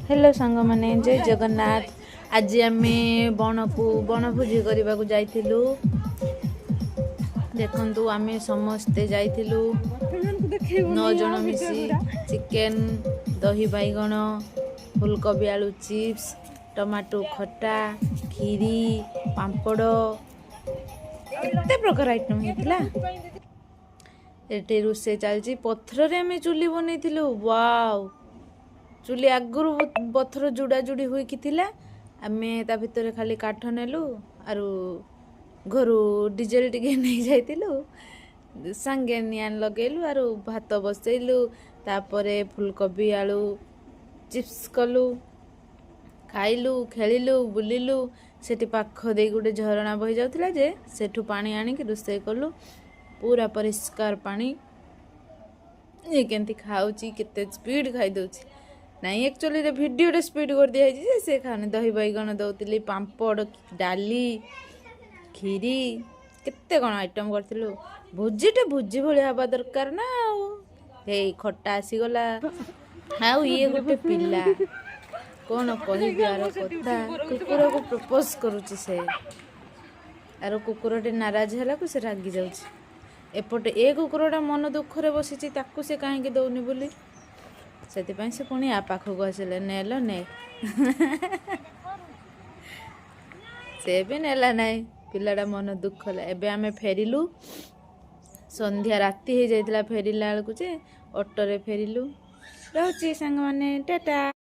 Hello सांग माने जय जगन्नाथ। आज आम बनभोजी करने को जाइलु। देखु आम समस्ते जाइलु 9 जन मिसी चिकेन दही बैगण फुलकोबी आलू चिप्स टमाटो खटा खीरी पांपड़ केते प्रकार आइटम होता। ये रोसे चलती पथर रे आम चुली बनई। वाव चुली आगुरी पथर जुड़ा जुड़ी हुई थिला। आमे ता भितर खाली काठ नेलु आरु घरू डीजेल टिके नहीं जाइलु संगे नियान लगेलु आरु भात बसैलु। तापरे फुलकोबी आलू चिप्स कलु खाइलु खेलिलु बुलिलु। सेठी पाख दे गोटे झरणा बही जाउथिला जे सेठू पानी आनिक रोषेई कलु। पूरा परिष्कार पानी। ये केंती खाउची केते स्पीड खाई दउची नहीं। एक्चुअली रे वीडियो रे स्पीड कर दिया जे से खाने दही बैगण दउतिली पांपड़ डाली खीरी केते कोन आइटम करथिलु। भोजीटे भोजी भलिया हवा दरकार ना। हे खट्टा आसी गला आउ ये गोटे पिल्ला कौन कहबी यार कथा। कुकुर को प्रपोज करूची से आरो कुकुरटे नाराज होला को से रागी जाउची। एपटे ए कुकुरटा मन दुख रे बसिची ताकू से काहे दउनी बोली से पुणी आ पाखक आसिले नेल ने से भी नेला नाई। पिलाटा मन दुख है। एबे आमे फेरिलु संध्या राति हो जाइतिला फेरिला बेलकु जे ऑटो रे फेरिलु। रहउची संग माने टाटा।